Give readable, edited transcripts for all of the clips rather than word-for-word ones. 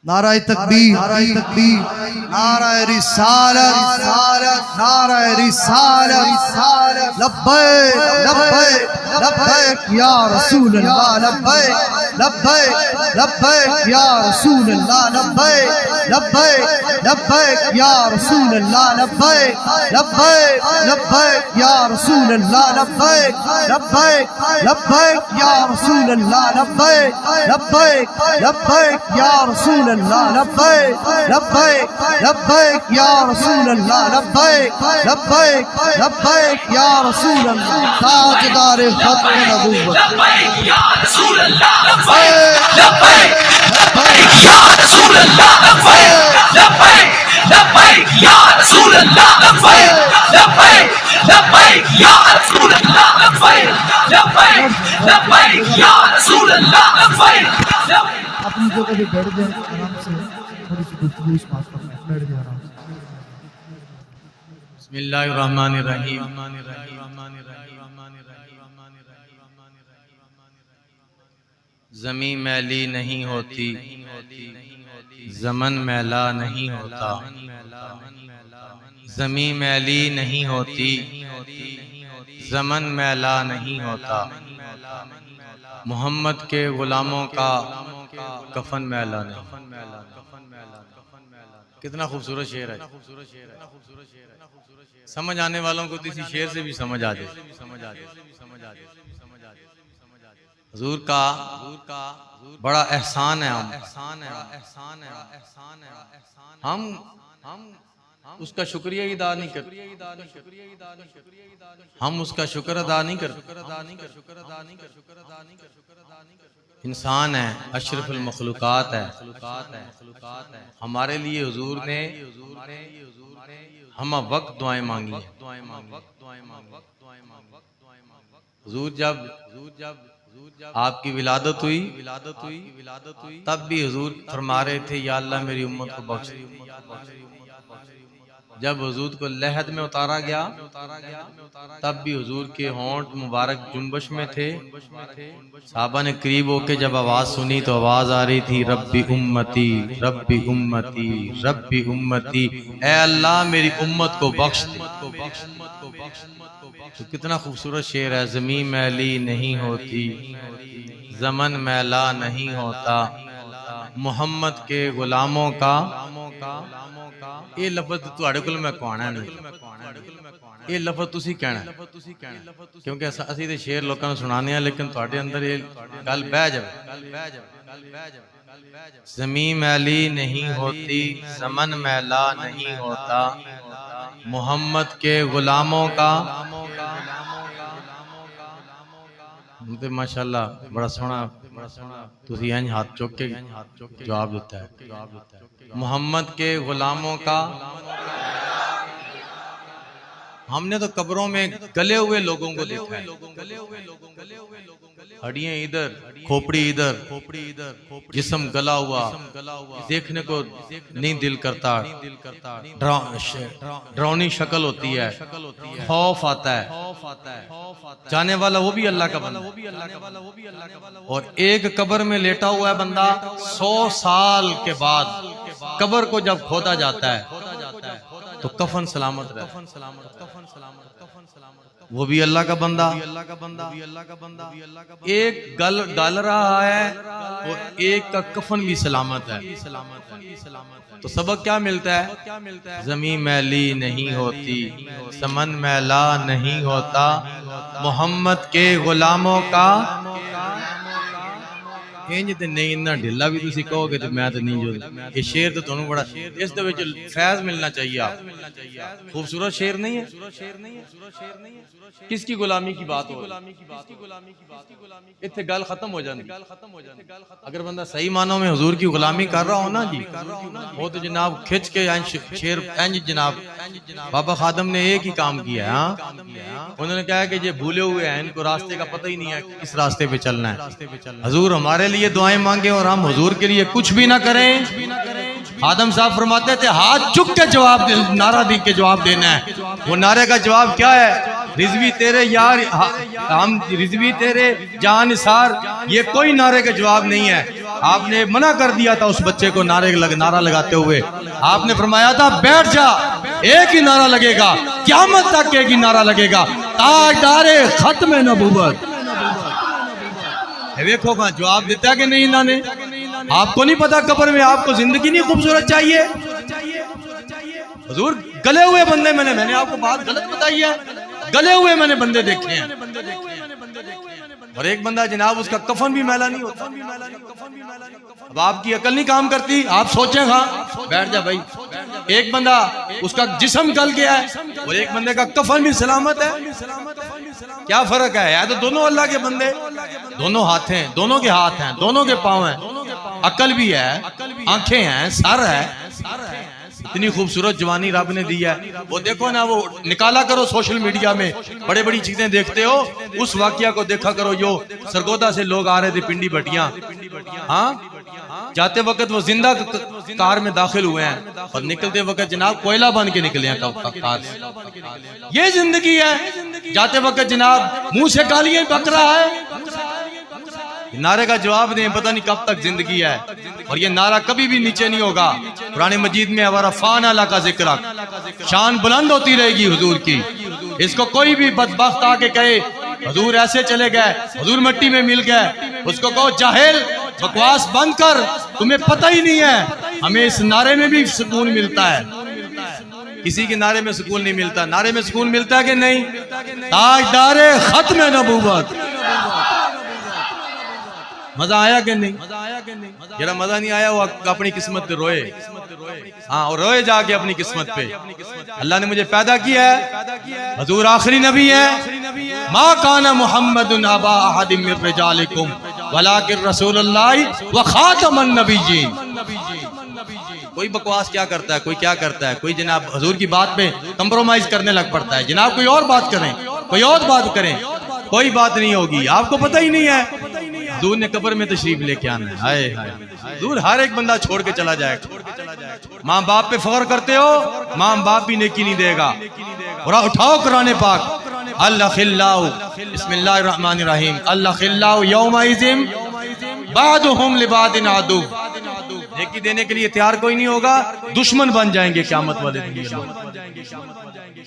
नाराए तकबीर, नाराए रिसालत, नाराए रिसालत, लब्बैक लब्बैक लब्बैक या रसूल अल्लाह, लब्बैक लब्बैक लब्बैक या रसूल अल्लाह, लब्बैक लब्बैक लब्बैक या रसूल अल्लाह, लब्बैक लब्बैक लब्बैक या रसूल अल्लाह, लब्बैक लब्बैक लब्बैक या रसूल अल्लाह, लब्बैक लब्बैक लब्बैक या रसूल अल्लाह, लब्बैक लब्बैक लब्बैक या रसूल अल्लाह, लब्बैक लब्बैक लब्बैक या रसूल अल्लाह। ताजदार खत्म नबूवत लब्बैक या रसूल अल्लाह, लब्बैक लब्बैक या रसूल अल्लाह, लब्बैक लब्बैक लब्बैक या रसूल अल्लाह, लब्बैक लब्बैक लब्बैक या रसूल अल्लाह, लब्बैक लब्बैक लब्बैक या रसूल अल्लाह, लब्बैक। अपनी जगह पे बैठ जाए आराम से, थोड़ी सी गुफ्तगू इस बात पर बैठ जाए आराम से। बिस्मिल्लाहिर्रहमानिर्रहीम। ज़मीं मैली नहीं होती, ज़मन मैला नहीं होता। ज़मीं मैली नहीं होती, ज़मन मैला नहीं होता। मोहम्मद के गुलामों का कफन मैला नहीं। कितना खूबसूरत शेर है। समझ आने वालों को तो इसी शेर से भी समझ आ जाए। हुजूर का बड़ा एहसान है। हम उसका शुक्रिया अदा नहीं करते। हम उसका शुक्र अदा नहीं करते। इंसान है, अशरफुल मखलूकात है। हमारे लिए हुजूर ने हम वक्त दुआएं मांगी हैं। हुजूर जब आपकी विलादत हुई तब भी हुजूर फरमा रहे थे, या अल्लाह मेरी उम्मत को बख्श। जब हुजूर को लहद में उतारा गया तब भी हुजूर के होंठ मुबारक जुम्बश में थे। साहबा ने करीब होके जब आवाज सुनी तो आवाज आ रही थी, रब्बी उम्मती रब्बी उम्मती रब्बी उम्मती, ऐ अल्लाह मेरी उम्मत को बख्श दे। तो कितना खूबसूरत शेर है। ज़मीं मैली नहीं होती, ज़मन मैला नहीं होता। मोहम्मद के गुलामों का ये लफ्ज़ तुहाडे कोल मैं कहना नहीं, ये लफ्ज़ तुसी कहना, क्योंकि असीं ते शेर लोकां नूं सुणाने हैं, लेकिन तुहाडे अंदर ये गल बह जावे। ज़मीं मैली नहीं होती, ज़मन मैला नहीं होता। मोहम्मद के गुलामों का माशाअल्लाह बड़ा सोहना तुसी इंज हाथ चुक के जवाब देता है। मोहम्मद के गुलामों का हमने तो कब्रों में गले हुए लोगों को देखा है। हड्डियां इधर, खोपड़ी इधर, जिस्म गला हुआ, देखने को नहीं दिल करता। डरावनी शक्ल होती है, खौफ आता है। जाने वाला वो भी अल्लाह का बंदा, और एक कब्र में लेटा हुआ है बंदा। 100 साल के बाद कब्र को जब खोदा जाता है तो कफन सलामत रहता है। वो भी अल्लाह का बंदा। एक गल रहा है और एक का कफन भी सलामत है। तो सबक क्या मिलता है? ज़मीं मैली नहीं होती, समन मैला नहीं होता। मोहम्मद के गुलामों का इंज ते नहीं, इन्ना ढिला भी तुसी कहोगे तो मैं तो नहीं। जो ये शेर तो तुहानू बड़ा इस दे विच फैज मिलना चाहिए। आप खूबसूरत शेर नहीं है। किसकी गुलामी की बात हो, इत्थे गल खत्म हो जाती। अगर बंदा सही मानों में हुजूर की गुलामी कर रहा हो ना जी, वो तो जनाब खिंच के शेर इंज जनाब बाबा खादम ने एक ही काम किया है। हाँ, उन्होंने कहा कि ये भूले हुए हैं, इनको रास्ते का पता ही नहीं है, किस रास्ते पे चलना है। हुजूर हमारे लिए दुआएं मांगे और हम हुजूर के लिए कुछ भी ना करें। खादम साहब फरमाते थे, हाथ चुक के जवाब दे, नारा दी के जवाब देना है। वो नारे का जवाब क्या है? रिजवी तेरे यार, हम रिजवी तेरे जान सार, ये कोई नारे का जवाब नहीं है। आपने मना कर दिया था उस बच्चे को नारा लगाते हुए। आपने फरमाया था बैठ जा, एक ही नारा लगेगा, क़यामत तक एक ही नारा लगेगा, ताजदारे खत्म नबूवत। देखो कहाँ जवाब देता कि नहीं इन्होंने। आपको नहीं पता कब्र में आपको जिंदगी नहीं खूबसूरत चाहिए? हुजूर गले हुए बंदे मैंने आपको बात गलत बताई है, गले हुए मैंने बंदे देखे हैं। और एक बंदा जनाब उसका कफन भी मैला नहीं होता। अब आपकी अकल नहीं काम करती, आप सोचें हाँ बैठ जा भाई। एक बंदा उसका जिस्म गल गया है और एक बंदे का कफन भी सलामत है, क्या फर्क है? तो दोनों अल्लाह के बंदे, दोनों हाथ हैं, दोनों के हाथ हैं, दोनों के पांव हैं, अकल भी है, आंखें हैं, सर है। इतनी खूबसूरत जवानी रब ने दी है। वो देखो ना, वो निकाला करो सोशल मीडिया में, बड़े बड़ी चीजें देखते हो, उस वाकया को देखा करो जो सरगोदा से लोग आ रहे थे पिंडी भटिया, हाँ जाते वक्त वो जिंदा कार में दाखिल हुए हैं और निकलते वक्त जनाब कोयला बन के निकले हैं कार से। ये जिंदगी है। जाते वक्त जनाब मुंह से गालियां बक रहा है। नारे का जवाब दें, पता नहीं कब तक जिंदगी है। और ये नारा कभी भी नीचे नहीं होगा। कुरान मजीद में हमारा फान अला का जिक्र, शान बुलंद होती रहेगी हुजूर की। इसको कोई भी बदबख्त आके कहे हुजूर ऐसे चले गए, हुजूर मिट्टी में मिल गए, उसको कहो जाहिल, बकवास बंद कर, तुम्हें पता ही नहीं है। हमें इस नारे में भी सुकून मिलता है, किसी के नारे में सुकून नहीं मिलता। नारे में सुकून मिलता है कि नहीं? ताजदारे खत्म नबूवत। मजा आया कि नहीं? जरा मजा नहीं आया वो अपनी किस्मत पे रोए। हाँ, और रोए जाके अपनी किस्मत पे। अल्लाह ने मुझे पैदा किया है, हुजूर आखिरी नबी है। मा काना मुहम्मदुन अबा अहदिम मिन रिजालिकुम वलाकिन रसूलुल्लाह व खातमुन नबिय्यीन। कोई बकवास क्या करता है, कोई क्या करता है, कोई जनाब हुजूर की बात पे कंप्रोमाइज करने लग पड़ता है। जनाब कोई और बात करें, कोई और बात करें, कोई बात नहीं होगी। आपको पता ही नहीं है हुजूर ने कब्र में तशरीफ लेके आना है। हाय हाय, हुजूर हर एक बंदा छोड़ के चला जाएगा। माँ बाप पे फख्र करते हो, माँ बाप भी नेकी नहीं देगा। और उठाओ कुरान पाक, अल्लाह खिल्लाउ बिस्मिल्लाहिर रहमानिर रहीम, अल्लाह खिल्लाउ यौमाइज़िम बादुहुम लिबादिन आदु। नेकी देने के लिए तैयार कोई नहीं होगा, दुश्मन बन जाएंगे क़यामत वाले दिन।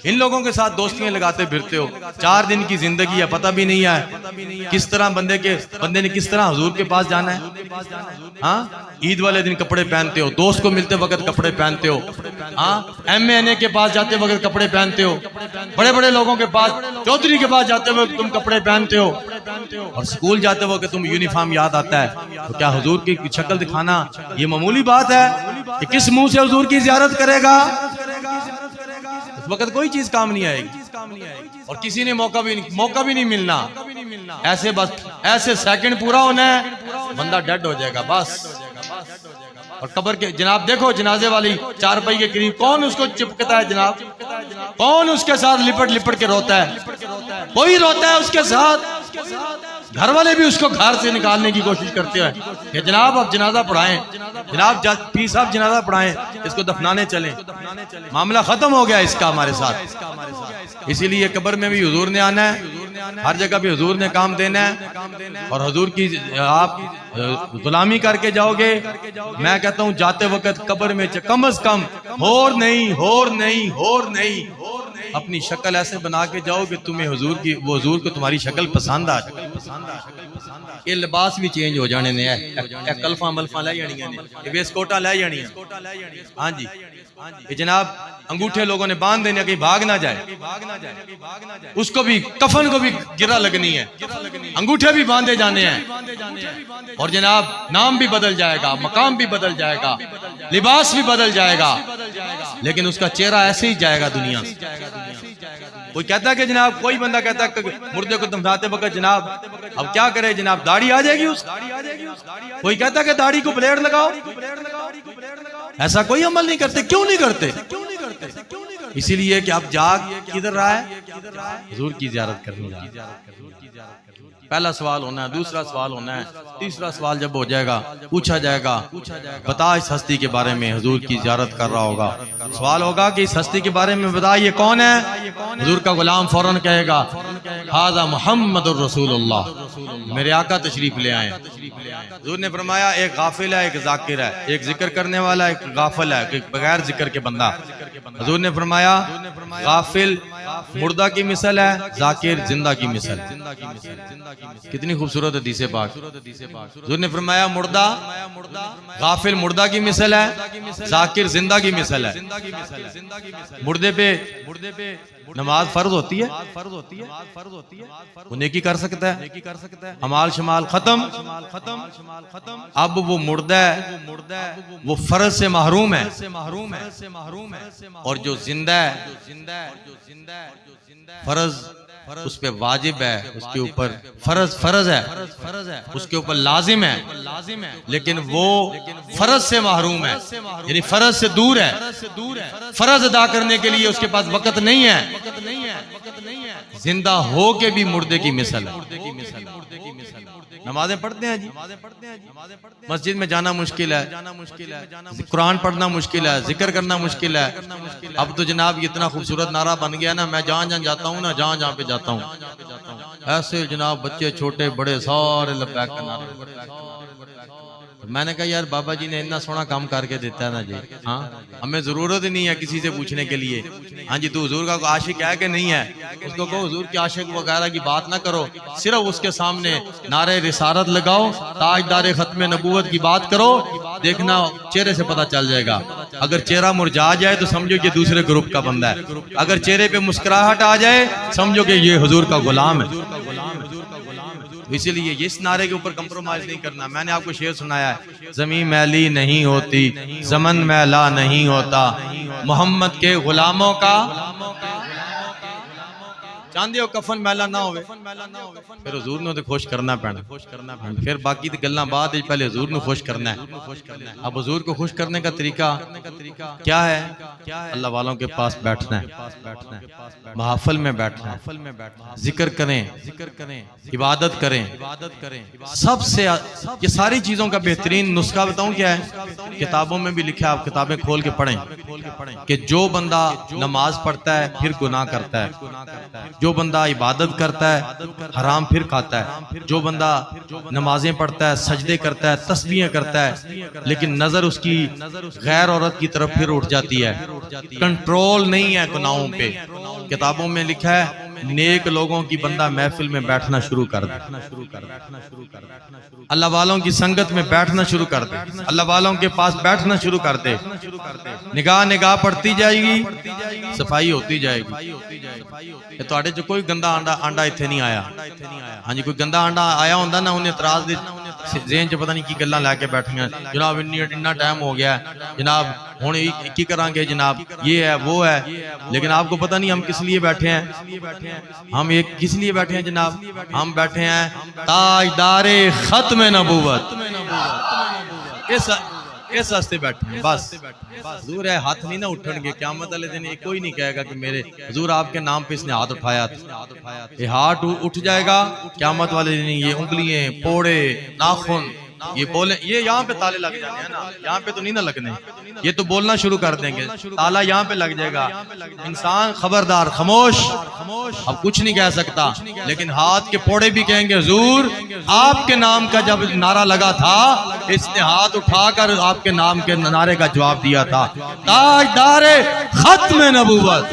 इन लोगों के साथ दोस्तियां लगाते फिरते हो। 4 दिन की जिंदगी है, पता भी नहीं है किस तरह बंदे ने किस तरह हुजूर के पास जाना है। हाँ, ईद वाले दिन कपड़े पहनते हो, दोस्त को मिलते वक्त कपड़े पहनते हो, हाँ MANA के पास जाते वक्त कपड़े पहनते हो, बड़े बड़े लोगों के पास, चौधरी के पास जाते वक्त तुम कपड़े पहनते हो, और स्कूल जाते वक्त तुम यूनिफॉर्म याद आता है। तो क्या हुजूर की शक्ल दिखाना ये मामूली बात है कि किस मुंह से हुजूर की ज़ियारत करेगा? उस वक्त कोई चीज काम नहीं आएगी और किसी ने मौका भी नहीं मिलना। ऐसे बस ऐसे सेकंड पूरा होना है, बंदा डेड हो जाएगा बस। और कब्र के जनाब देखो, जनाजे वाली चारपाई के करीब कौन उसको चिपकता है जनाब? कौन उसके साथ लिपट लिपट के रोता है? कोई रोता है उसके साथ? घर वाले भी उसको घर से निकालने की कोशिश करते हैं कि जनाब अब जनाजा पढ़ाएं, जनाब पीर साहब जनाजा पढ़ाएं, इसको दफनाने चलें। मामला खत्म हो गया इसका हमारे साथ। इसीलिए कब्र में भी हुजूर ने आना है, हर जगह भी हुजूर ने काम देना है। और हुजूर की आप गुलामी करके जाओगे, मैं कहता हूँ जाते वक्त कब्र में कम से कम होर नहीं अपनी शक्ल ऐसे बना के जाओ कि तुम्हें हुजूर को तुम्हारी शक्ल पसंद आ जाए। ये लिबास भी चेंज हो जाने ने, कल्फा मल्फा लै जानियां ने, ये वेस्टकोटा लै जानियां। हाँ जी, ये जनाब अंगूठे लोगों ने बांध देने, कहीं भाग ना जाए। उसको भी कफन को भी गिरा लगनी है, अंगूठे भी बांधे जाने हैं। और जनाब नाम भी बदल जाएगा, मकाम भी बदल जाएगा, लिबास भी बदल जाएगा, लेकिन उसका चेहरा ऐसे ही जाएगा दुनिया से। कोई कहता है कि जनाब, कोई बंदा कहता है मुर्दे को दफनाते वक्त जनाब अब क्या करे जनाब, दाढ़ी आ जाएगी कोई कहता है कि दाढ़ी को ब्लेड लगाओ। ऐसा कोई अमल नहीं करते। क्यों नहीं करते? इसीलिए कि आप जाग किधर रहा है, हुजूर की ज़ियारत करने जा रहा है। पहला सवाल होना है, दूसरा सवाल होना है, तीसरा सवाल जब हो जाएगा पूछा जाएगा बता इस हस्ती के बारे में, हुजूर की ज़ियारत कर रहा होगा। सवाल होगा कि इस हस्ती के बारे में बता, ये कौन है? हुजूर का गुलाम फौरन कहेगा हाज़ा मुहम्मदुर रसूलुल्लाह, मेरे आका तशरीफ ले आए। हुजूर ने फरमाया एक गाफिल है, एक जाकिर है, एक जिक्र करने वाला, एक गाफिल है, एक बगैर जिक्र के बंदा। हुजूर ने फरमाया गाफिल मुर्दा की मिसल है, जाकिर जिंदा की मिसल। कितनी खूबसूरत हदीस पाक। हुजूर ने फरमाया मुर्दा गाफिल मुर्दा की मिसल है, जाकिर जिंदा की मिसल है। मुर्दे पे नमाज फर्ज होती है, वो नेकी कर सकता है, अमाल शमाल खत्म। अब वो मुर्दा है, वो फर्ज से महरूम है, और जो जिंदा है फर्ज उस पे वाजिब है, उसके ऊपर फर्ज है, उसके ऊपर लाजिम है, लेकिन वो फर्ज से महरूम है, यानी फर्ज से दूर है। फर्ज अदा करने के लिए उसके पास वक्त नहीं है। जिंदा हो के भी मुर्दे की मिसल है। नमाजें पढ़ते हैं जी, मस्जिद में जाना मुश्किल है, कुरान पढ़ना मुश्किल है, जिक्र करना मुश्किल है। अब तो जनाब ये इतना खूबसूरत नारा बन गया ना, मैं जहां जहां जाता हूँ ना, जहां पे जाता हूँ ऐसे जनाब बच्चे छोटे बड़े सारे लब्बैक का नारा। मैंने कहा यार बाबा जी ने इतना सोना काम करके देता है ना जी, हाँ हमें जरूरत ही नहीं है किसी से पूछने के लिए। हाँ जी, तू हुजूर का आशिक है कि नहीं है, उसको कहो हुजूर के आशिक वगैरह की बात ना करो, सिर्फ उसके सामने नारे रिसालत लगाओ, ताजदार खत्म नबूवत की बात करो, देखना चेहरे से पता चल जाएगा। अगर चेहरा मुरझा जाए तो समझो कि दूसरे ग्रुप का बंदा है, अगर चेहरे पे मुस्कुराहट आ जाए समझो कि ये हुजूर का गुलाम है। इसीलिए इस नारे के ऊपर कंप्रोमाइज नहीं करना। मैंने आपको शेर सुनाया है, जमीन मैली नहीं होती, ज़मन मैला नहीं होता, मोहम्मद के गुलामों का चांदी और कफन मैला ना होवे, फिर हुजूर ने तो खुश करना पैना। फिर बाकी तो गल्लां बाद, पहले हुजूर ने खुश करना है। अब हुजूर को खुश करने का तरीका क्या है? अल्लाह वालों के पास बैठना है, महफिल में बैठना है, जिक्र करें, इबादत करें। सबसे ये सारी चीजों का बेहतरीन नुस्खा बताऊं क्या है? किताबों में भी लिखा है, आप किताबें खोल के पढ़ें कि जो बंदा नमाज पढ़ता है फिर गुनाह करता है, जो बंदा इबादत करता है हराम फिर खाता है, जो बंदा नमाजें पढ़ता है, सजदे करता है, तस्बीहें करता है, लेकिन नजर उसकी गैर औरत की तरफ फिर उठ जाती है, कंट्रोल नहीं है गुनाहों पे। किताबों में लिखा है नेक लोगों की बंदा महफिल में बैठना शुरू कर दे, अल्लाह वालों की संगत में बैठना शुरू कर दे, अल्लाह वालों के पास बैठना शुरू कर दे, निगाह पड़ती जाएगी, सफाई होती जाएगी। ਤੁਹਾਡੇ ਚ कोई गंदा आंडा इत्थे नहीं आया। हाँ जी, कोई गंदा आंडा आया होंदा ना, उन्हें इतराज दे ज़हन च पता नहीं की गल्लां लैके बैठियां, जनाब इन्ना टाइम हो गया जनाब, हुण की करांगे जनाब, ये है वो है, लेकिन आपको पता नहीं हम किस लिए बैठे हैं। हम एक किस लिए बैठे हैं जनाब? हम बैठे हैं ताजदारे खत्म नबूवत, इस वास्ते बैठे हैं बस। हुजूर है हाथ नहीं ना उठणगे, क़यामत वाले दिन ये कोई नहीं कहेगा कि मेरे हुजूर आपके नाम पे इसने हाथ उठाया, ये हाथ उठ जाएगा क़यामत वाले दिन। ये उंगलियां, पोड़े, नाखून, ये बोले, ये यहाँ पे ताले लग जाते हैं ना, यहाँ पे तो नहीं ना लगने, ये तो बोलना शुरू कर देंगे, ताला यहाँ पे लग जाएगा। इंसान खबरदार, खामोश, अब कुछ नहीं कह सकता, लेकिन हाथ के पोड़े भी कहेंगे हुजूर आपके नाम का जब नारा लगा था इसने हाथ उठाकर आपके नाम के नारे का जवाब दिया था। ताजदारे खत्म नबूवत,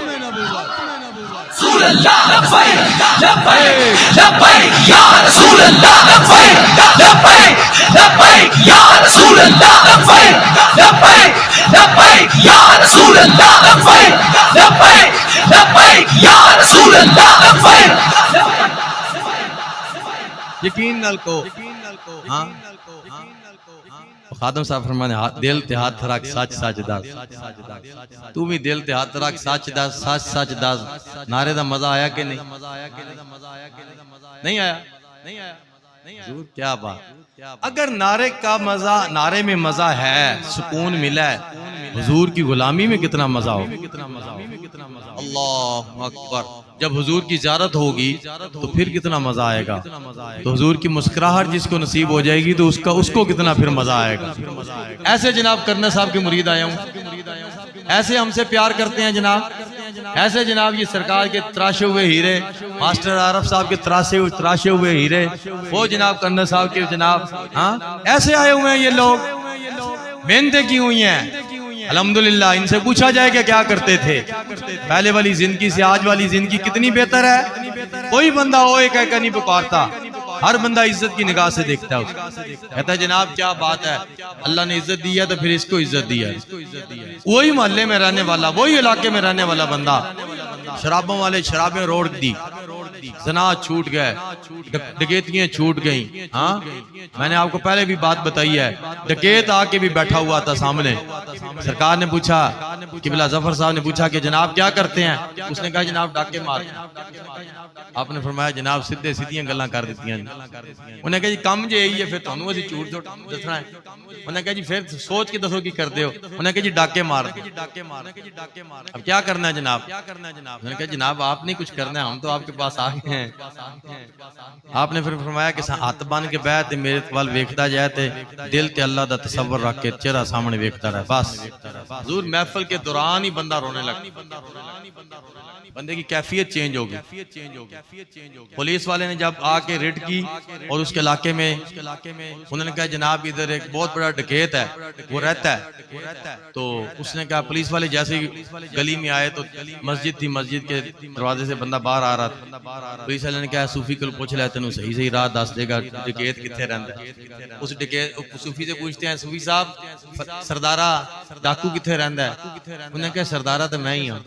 रसूल अल्लाह, लब्बैक लब्बैक लब्बैक या रसूल अल्लाह, लब्बैक लब्बैक लब्बैक या रसूल अल्लाह, लब्बैक लब्बैक लब्बैक या रसूल अल्लाह, लब्बैक लब्बैक लब्बैक या रसूल अल्लाह, लब्बैक। यकीन नाल को हाँ खादम साहब फरमाने दिल ते हाथ रख सच सच दस, तू भी दिल ते हाथ रख सच दस, सच सच दस। नारे दा मजा आया कि नहीं? नहीं आया? हुजूर क्या बात। अगर नारे का मजा, नारे में मजा है, सुकून मिला है, हुजूर की गुलामी में कितना मजा हो। अल्लाह अकबर। जब हुजूर की ज़ियारत होगी तो फिर कितना मजा आएगा। तो हुजूर की मुस्कुराहट जिसको नसीब हो जाएगी तो उसको कितना फिर मजा आएगा। ऐसे जनाब करने साहब के मुरीद आया हूँ, ऐसे हमसे प्यार करते हैं जनाब, ऐसे जनाब ये सरकार के तराशे हुए हीरे, मास्टर आरफ साहब के तराशे हुए हीरे, वो जनाब कर्नल साहब के जनाब, हाँ ऐसे आए हुए हैं ये लोग, मेहनतें की हुई हैं। अल्हम्दुलिल्लाह इनसे पूछा जाए कि क्या करते थे, पहले वाली जिंदगी से आज वाली जिंदगी कितनी बेहतर है। कोई बंदा हो एक नहीं पुकारता, हर बंदा इज्जत की निगाह से देखता है उसको, कहता है जनाब क्या बात है, अल्लाह ने इज्जत दी है तो फिर इसको इज्जत दी है। वही मोहल्ले में रहने वाला, वही इलाके में रहने वाला बंदा, शराबों वाले शराबें रोक दी, जना छूट गए, डकैतियां छूट गई। हाँ मैंने आपको पहले भी बात बताई है, डकैत आके भी बैठा हुआ था सामने, सरकार ने पूछा, किबला जफर साहब ने पूछा कि जनाब क्या करते हैं, उसने कहा जनाब डाके मारते। आपने फरमाया जनाब सीधे सीधियां गल्लां कर दित्तियां। उन्हें कहा जी कम जे यही है, फिर तुहानू असीं झूठ दसना है। उन्हें कहा जी फिर सोच के दसो की करते हो। उन्हें कहा जी डाके मार, अब क्या करना है जनाब। उन्होंने कहा जनाब आप नहीं कुछ करना है, हम तो आपके पास आ गए हैं। आपने फिर फरमाया कि हथ बन के बह ते मेरे वाल वेखदा जाए ते दिल ते अल्लाह दा तसव्वुर रख के चेहरा सामने वेखदा रहे बस। हुजूर महफिल के दौरान ही बंदा रोने लगा, बंदे की कैफियत चेंज हो गई। पुलिस वाले ने जब आके रेड की और उसके इलाके में उन्होंने कहा जनाब इधर एक बहुत बड़ा डकैत है, वो रहता है। तो उसने कहा, पुलिस वाले जैसे ही गली में आए तो मस्जिद थी, मस्जिद के दरवाजे से बंदा बाहर आ रहा था। पुलिस वाले ने कहा सूफी को पूछ ले, तेन सही सही राह दस देगा डकैत कितने रहता है। उस डकैत सूफी से पूछते हैं, सूफी साहब सरदारा डाकू कितने रहता है। उन्हें कहा सरदारा तो मैं ही हूँ।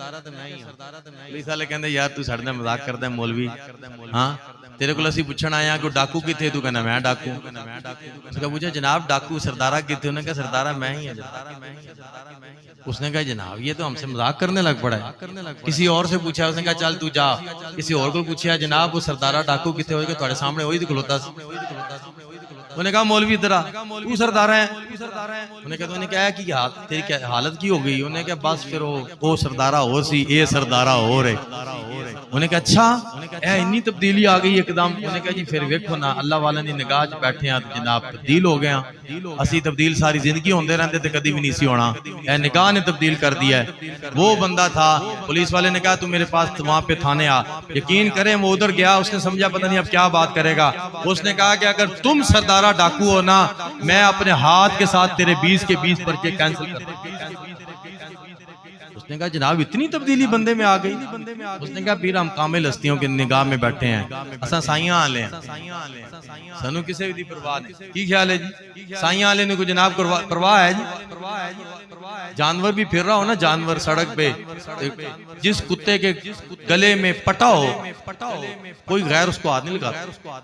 पुलिस वाले कहते यार तू साडे नाल मजाक करदा है मौलवी, हाँ तेरे को असीं पुछण आए कि डाकू किथे, तू कहना मैं डाकू। उसने पूछा जनाब डाकू सरदारा किथे, उन्होंने कहा सरदारा मैं ही है। उसने कहा जनाब ये तो हमसे मजाक करने लग पड़ा है। किसी और से पूछा, उसने कहा चल तू जा। किसी और को पूछा जनाब वो सरदारा डाकू किथे, होगा तुम्हारे सामने वही खलोता। उन्होंने कहा मौलवी इधर आ, तू सरदारा है। उन्हें कहा उन्हें क्या की हालत, तेरी क्या हालत की हो गई। उन्हें कहा बस फिर वो सरदारा हो सी, ये सरदारा हो रहे। उन्हें कहा अच्छा ए इन्नी तब्दीली आ गई एकदम। उन्हें कहा जी फिर वेखो ना अल्लाह वाले दी निगाह च बैठे हैं जनाब तब्दील हो गए। असी तब्दील सारी जिंदगी होंदे रहंदे ते कदी भी नहीं सी होना, ए निगाह ने तब्दील कर दिया है। वो बंदा था, पुलिस वाले ने कहा तू मेरे पास वहां पे थाने आ। यकीन करें वो उधर गया, उसने समझा पता नहीं अब क्या बात करेगा। उसने कहा कि अगर तुम सरदारा डाकू हो ना, मैं अपने हाथ के साथ तेरे 20 के 20 पर्चे कैंसिल कर दूं। उसने कहा जनाब इतनी तब्दीली बंदे में आ गई। उसने कहा पीर हम कामिल हस्तियों के निगाह में बैठे हैं, असा साइयां आले हैं, सानू किसी भी परवाह नहीं। की ख्याल है जी, साइयां आले ने कोई जनाब परवाह है जी। जानवर भी फिर रहा हो ना, जानवर सड़क पे, जिस कुत्ते के गले में पटा हो कोई गैर उसको हाथ नहीं लगाता,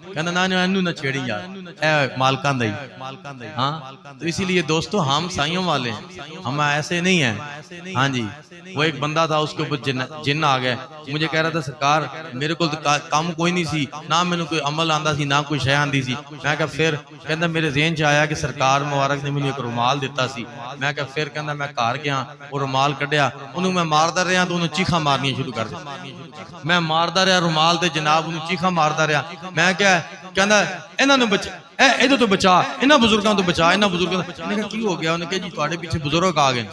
कहना ना इनू ना छेड़ी यार मालकां दा ही। हाँ तो इसीलिए दोस्तों हम साइयों वाले हैं, हम ऐसे नहीं है। हाँ जी वो एक बंदा था, उसके ऊपर जिन्न आ गए। मुझे कह रहा था सरकार मेरे को काम कोई नहीं सी, ना मैंने कोई अमल आंदा सी, ना कोई शय आंदी सी। मैं कहा फिर कहता मेरे ज़हन च आया कि सरकार मुबारक ने मैंने एक रुमाल दिता सी। मैं कहा फिर कहता मैं घर गया, वो रुमाल कढ़िया, उन्होंने मैं मारदा रहा तो उन्होंने चीखा मारनियां शुरू कर दी। मैं मारदा रहा रुमाल ते जनाब उन्होंने चीखा मारदा रहा। मैं क्या कहता इन्होंने बचा इधर तो बचा, इन्होंने बुजुर्गों तो बचा, इन्होंने बुजुर्गों की हो गया। उन्हें कहा जी थोड़े पीछे बुजुर्ग आ गए।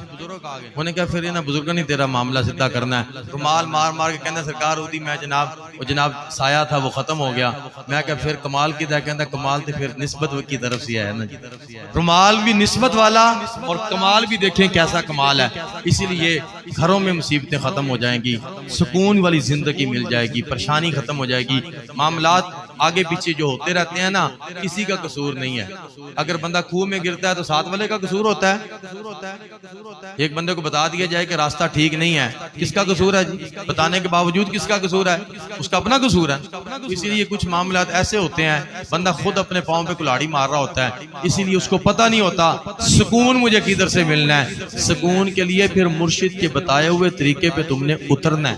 उन्हें कहा फिर इन्होंने बुजुर्गों ने तेरा मामला सीधा करना है। रुमाल मार मार के कहना सरकार होती मैं जनाब साया था वो खत्म हो गया। मैं क्या फिर कमाल की था, कहता कमाल तो फिर निस्बत की तरफ से आया ना, रुमाल भी निस्बत वाला और कमाल भी देखें कैसा कमाल है। इसीलिए घरों में मुसीबतें खत्म हो जाएंगी, सुकून वाली जिंदगी मिल जाएगी, परेशानी खत्म हो जाएगी। मामलात आगे पीछे जो होते रहते हैं ना, किसी का कसूर नहीं है। अगर बंदा खूह में गिरता है तो साथ वाले का कसूर होता है। एक बंदे को बता दिया जाए कि रास्ता ठीक नहीं है, किसका कसूर है जी? बताने के बावजूद किसका कसूर है? उसका अपना कसूर है। इसीलिए कुछ मामलात ऐसे होते हैं बंदा खुद अपने पाँव पे कुल्हाड़ी मार रहा होता है, इसीलिए उसको पता नहीं होता सुकून मुझे किधर से मिलना है। सुकून के लिए फिर मुर्शिद के बताए हुए तरीके पे तुमने उतरना है।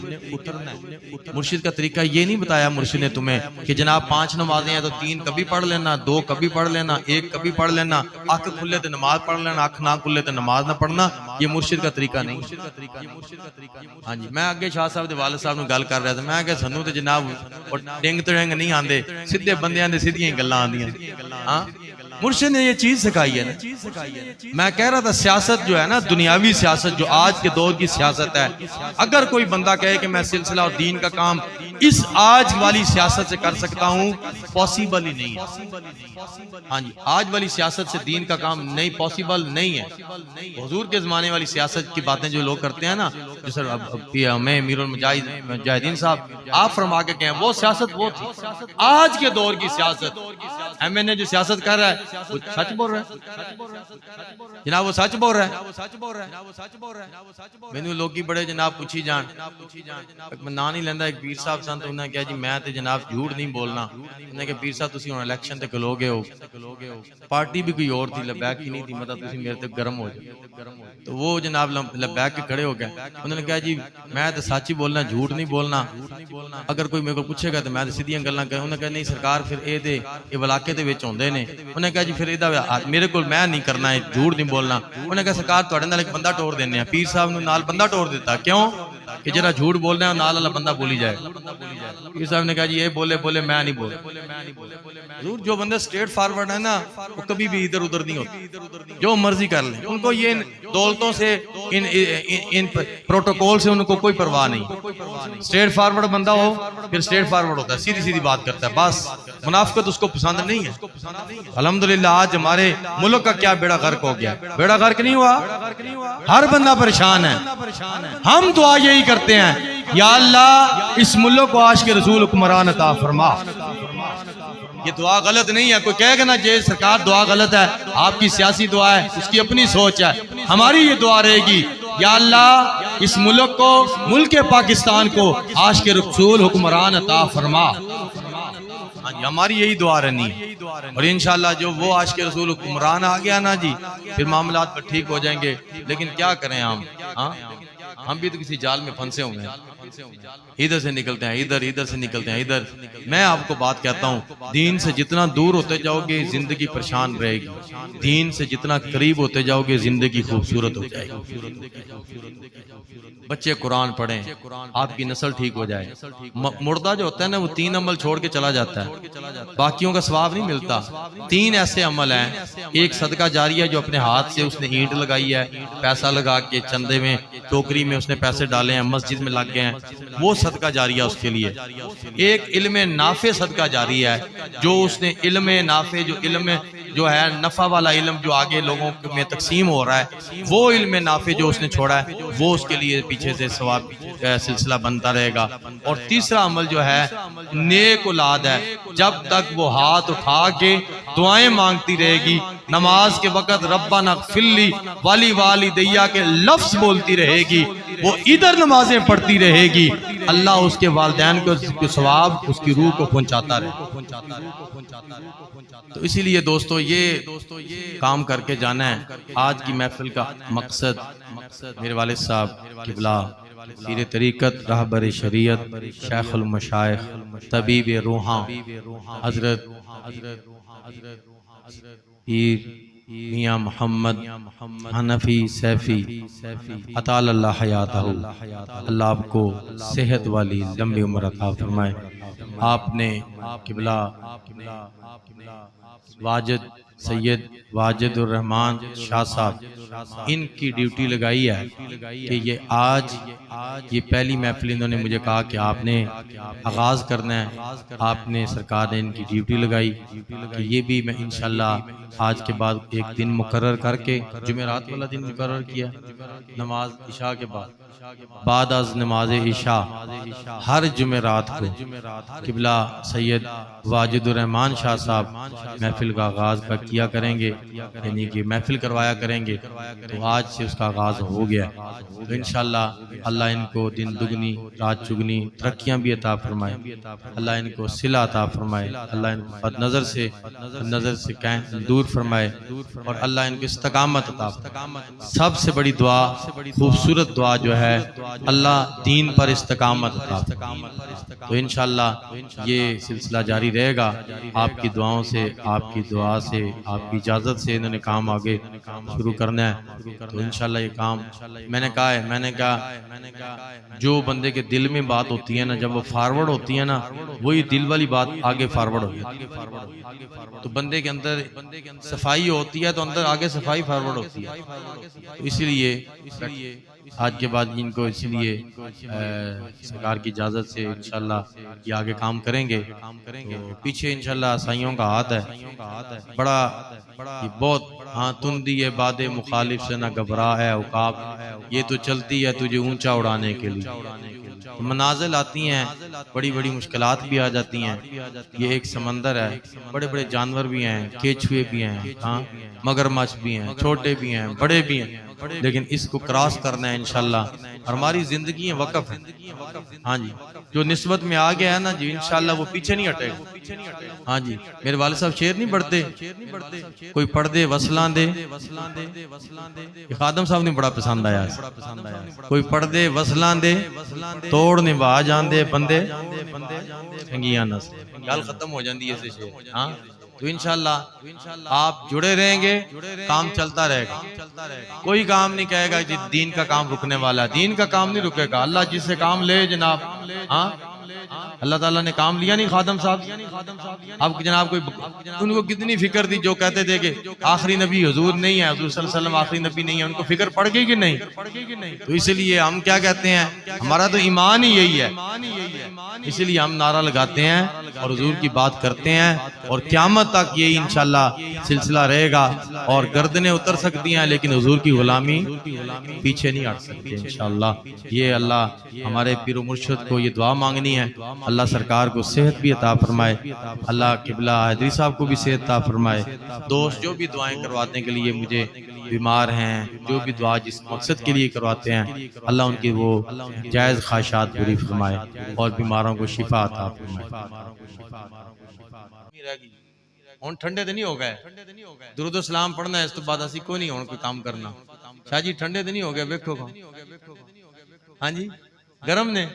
मुर्शिद का तरीका ये नहीं बताया मुर्शिद ने तुम्हें कि जनाब 5 नमाजें हैं तो 3 कभी पढ़ लेना, 2 कभी पढ़ लेना, 1 कभी पढ़ लेना, आंख खुले तो नमाज पढ़ लेना, आंख ना खुले तो नमाज ना पढ़ना। ये मुर्शिद का तरीका नहीं। हाँ जी मैं अगे शाह साहब दे वालिद साहब गल कर रहा था। मैं सानू तो जनाब डिंग तड़ंग नहीं आते, सीधे बंदियां दे सीधियां गल्लां आंदियां। हाँ मुर्शिद ने ये चीज सिखाई है ना। मैं कह रहा था सियासत जो है ना, दुनियावी सियासत जो आज के दौर की सियासत है, अगर कोई बंदा कहे कि मैं सिलसिला और दीन का काम इस आज वाली सियासत से कर सकता हूं, पॉसिबल ही नहीं है। हाँ जी, आज वाली सियासत से दीन का काम नहीं, पॉसिबल नहीं है। हुजूर के जमाने वाली सियासत की बातें जो लोग करते हैं ना, जो सर हमें अमीरुल मुजाहिदीन साहब आप फरमा के कहें, वो सियासत वो थी। आज के दौर की सियासत, एमएनए जो सियासत कर रहा है वो सच बोल रहा है जनाब, वो सच बोल रहा है। मैंने लोग की बड़े जनाब पूछी जान, मैं ना नहीं लेंदा। एक पीर साहब सन, तो उन्होंने कहा जी मैं तो जनाब झूठ नहीं बोलना। उन्होंने कहा पीर साहब तुसी हुण इलेक्शन ते खलोगे हो, पार्टी भी कोई और थी, लबैक ही नहीं थी, मतलब तुसी मेरे ते गर्म हो जाओ। तो वो जनाब लबैक के खड़े हो गए। उन्होंने कहा जी मैं तो सच ही बोलना, झूठ नहीं बोलना। अगर कोई मेरे को पूछेगा तो मैं तो सीधियां गल्लां करूं। उन्होंने कहा नहीं सरकार फिर ये इलाके दे विच होंदे ने। उन्होंने कहा जी फिर इहदा मेरे को मैं नहीं करना है, झूठ नहीं बोलना। उन्होंने कहा सरकार तुहाडे नाल एक बंदा टोर देने। पीर साहब ने नाल बंदा टोर दिता, क्यों कि जरा झूठ बोलना है नाल वाला बंदा बोली जाए। पीर साहब ने कहा जी ये बोले बोले मैं नहीं बोल। जरूर जो बंदे स्ट्रेट फॉरवर्ड है ना, वो कभी भी इधर उधर नहीं होते, जो मर्जी कर ले। उनको ये दौलतों से इन प्रोटोकॉल से उनको कोई परवाह नहीं। स्ट्रेट फॉरवर्ड बंदा हो फिर स्ट्रेट फॉरवर्ड होता है, सीधी सीधी बात करता है, बस मुनाफिकत उसको पसंद नहीं है। अल्हम्दुलिल्लाह आज हमारे मुल्क का क्या बेड़ा गर्क हो गया। बेड़ा गर्क नहीं हुआ, हर बंदा परेशान है। हम दुआ यही करते हैं, या अल्लाह इस मुल्क को आशिक रसूल हुक्मरान अता फरमा। ये दुआ गलत नहीं है। कोई कहेगा ना जे सरकार दुआ गलत है, आपकी सियासी दुआ है, उसकी अपनी सोच है। हमारी ये दुआ रहेगी, या अल्लाह इस मुल्क को, मुल्क पाकिस्तान को आशिक रसूल हुक्मरान अता फरमा। हाँ जी, हमारी यही दुआ रहनी है। और इंशाल्लाह जो वो आशिक रसूल हुक्मरान आ गया ना जी, फिर मामलात पर ठीक हो जाएंगे। लेकिन क्या करें हम, हम भी तो किसी जाल में फंसे हुए हैं। इधर से निकलते हैं इधर, इधर से निकलते हैं इधर। मैं आपको बात कहता हूँ, दीन से जितना दूर होते जाओगे जिंदगी परेशान रहेगी, दीन से जितना करीब होते जाओगे जिंदगी खूबसूरत हो जाएगी। बच्चे कुरान पढ़ें, आपकी नस्ल ठीक हो जाए। मुर्दा जो होता है ना, वो 3 अमल छोड़ के चला जाता है, बाकियों का सवाब नहीं मिलता। 3 ऐसे अमल हैं, एक सदका जारिया जो अपने हाथ से उसने ईंट लगाई है, पैसा लगा के चंदे में टोकरी में उसने पैसे डाले हैं, मस्जिद में लग गए हैं, वो सदका जारिया उसके लिए। एक इल्म नाफे सदका जारिया है, जो उसने इल्म नाफे, जो इल्म जो है नफा वाला इल्म जो आगे लोगों में तकसीम हो रहा है, वो इल्म नाफे जो उसने छोड़ा है, वो उसके लिए पीछे से सवाब सिलसिला बनता रहेगा। और तीसरा अमल जो है नेक औलाद है, जब तक वो हाथ उठा के दुआएं मांगती रहेगी, नमाज के वक़्त रब्बाना फिल्ली वाली वाली दैया के लफ्ज बोलती रहेगी, वो इधर नमाजें पढ़ती रहेगी, अल्लाह उसके वालिदैन को सवाब उसकी रूह को पहुंचाता रहे। तो इसीलिए दोस्तों ये काम करके जाना है। आज की महफिल का मकसद मेरे वालिद साहब किबला पीर तरीक़त रहबर शरीयत शेखुल मशाइख तबीब रूहां हजरत पीर मियां मोहम्मद हनफी सैफी अतालल्लाह हयातहू, अल्लाह आपको सेहत वाली लंबी उम्र अता फरमाए। आपने किबला वाजिद सैयद वाजिदुर रहमान शाह साहब, इनकी ड्यूटी लगाई है कि ये आज ये पहली महफिल इन्होंने मुझे कहा कि आपने आगाज़ करना है। आपने सरकार ने इनकी ड्यूटी लगाई कि ये भी मैं इंशाल्लाह आज के बाद एक दिन मुकर्रर करके, जुमेरात वाला दिन मुकर्रर किया, नमाज इशा के बाद आज नमाज इशा हर जुमेरात को किबला सैयद वाजिदुर रहमान शाह साहब महफिल का आगाज़ का किया करेंगे, यानी कि महफिल करवाया करेंगे। तो आज से उसका आगाज़ हो गया। तो इंशाल्लाह अल्लाह इनको दिन दुगनी रात चुगनी तरक्कियां भी अता फरमाए, अल्लाह इनको सिला अता फरमाए, अल्लाह इनको बदनज़र से दूर फरमाए, और अल्लाह इनको इस्तकामत अता फरमाए। सबसे बड़ी दुआ, खूबसूरत दुआ जो है, अल्लाह दीन पर इस्तकामत अता फरमाए। तो इंशाल्लाह ये सिलसिला जारी रहेगा। आपकी दुआओं से, आपकी दुआ से, आपकी इजाज़त से इन्होंने काम आगे शुरू करना है। तो इंशाल्लाह ये काम मैंने कहा जो बंदे के दिल में बात होती है ना, जब वो फॉरवर्ड होती है ना, वही दिल वाली बात आगे फॉरवर्ड होती है। तो बंदे के अंदर सफाई होती है तो अंदर आगे सफाई फॉरवर्ड होती है। तो इसलिए आज के बाद इनको इसलिए सरकार की इजाज़त से इंशाल्लाह ये आगे काम करेंगे। तो पीछे इंशाल्लाह साइयों का हाथ है बड़ा, ये बहुत। हाँ, तुंदी है बादे मुखालिफ से ना घबरा है उकाब, ये तो चलती है तुझे ऊंचा उड़ाने के लिए। मनाजिल आती हैं, बड़ी बड़ी मुश्किलात भी आ जाती हैं। ये एक समंदर है, बड़े बड़े जानवर भी हैं, केचुए भी हैं, हाँ, मगरमच्छ भी हैं, छोटे भी हैं, बड़े भी हैं, लेकिन इसको क्रॉस करना है इंशाल्लाह। और हमारी जिंदगी है वक़्फ़ है, हाँ जी, जो निस्बत में आ गया है ना जी, इंशाल्लाह वो पीछे नहीं हटेगा। हाँ जी, मेरे वाले साहब शेर नहीं पढ़ते, कोई पढ़ दे वसलां दे, खादम साहब ने बड़ा पसंद आया, कोई पढ़ दे वसलां दे, तोड़ निभा जांदे बंदे ठंगियां न से। गल खत्म हो जाती है इससे शेर। हाँ, तो इंशाल्लाह आप जुड़े रहेंगे, काम चलता रहेगा। कोई काम नहीं कहेगा कि दीन का काम रुकने वाला है, दीन का काम नहीं रुकेगा। अल्लाह जिससे काम ले जनाब, हाँ, अल्लाह ताला ने काम लिया नहीं खादम साहब। अब जनाब कोई उनको कितनी फिक्र थी, जो कहते थे कि आखिरी नबी हुजूर नहीं है, हुजूर सल्लल्लाहु अलैहि वसल्लम आखिरी नबी नहीं है, उनको फिक्र पड़ गई कि नहीं? तो इसलिए हम क्या कहते हैं, हमारा तो ईमान ही यही है, इसलिए हम नारा लगाते हैं और हुजूर की बात करते हैं। और क़यामत तक ये इंशाल्लाह सिलसिला रहेगा और गर्दनें उतर सकती हैं, लेकिन हुजूर की गुलामी पीछे नहीं हट सकती इंशाल्लाह। ये अल्लाह हमारे पीर मुर्शिद को ये दुआ मांगनी है, अल्लाह सरकार को सेहत भी अता फरमाए, अल्लाह किबला हैदरी साहब को भी सेहत अता फरमाए। दोस्त जो भी दुआएं करवाने के लिए मुझे बीमार हैं, जो भी दुआ जिस मकसद के लिए करवाते हैं, अल्लाह उनकी वो जायज़ ख्वाहिशात पूरी फरमाए और बीमारों को शिफा अता फरमाए। हुण ठंडे तो नहीं हो गए, दुरूद सलाम पढ़ना है, इस तो बाद असी कोई नहीं हुण कोई काम करना। शाह जी ठंडे तो नहीं हो गए, देखो हाँ जी, गरम ने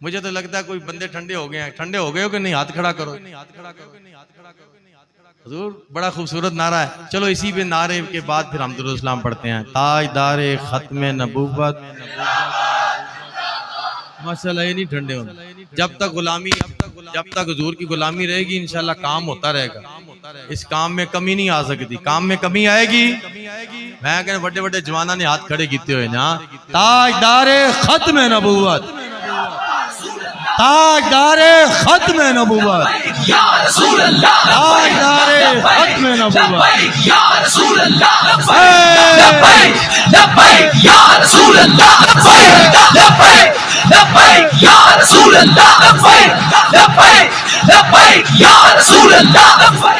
मुझे तो लगता है कोई बंदे ठंडे हो गए हैं। ठंडे हो गए हो कि नहीं? हाथ खड़ा करो। हुजूर बड़ा खूबसूरत नारा है। चलो इसी पे नारे के बाद फिर हम दुरूद सलाम पढ़ते हैं। ताजदारे खत्मे नबूवत, माशाल्लाह ये नहीं ठंडे होने। जब तक हुजूर की गुलामी रहेगी इंशाल्लाह काम होता रहेगा। इस काम में कमी नहीं आ सकती। काम में कमी आएगी, मैं कहना बड़े बड़े जवाना ने हाथ खड़े किए हुए ना। ताजदारे खत्मे नबूवत, ताजदारे खत्मे नबूवत, ताजदारे खत्मे नबूवत, या रसूल अल्लाह, लब्बैक लब्बैक या रसूल अल्लाह, लब्बैक लब्बैक या रसूल अल्लाह, लब्बैक लब्बैक या रसूल अल्लाह।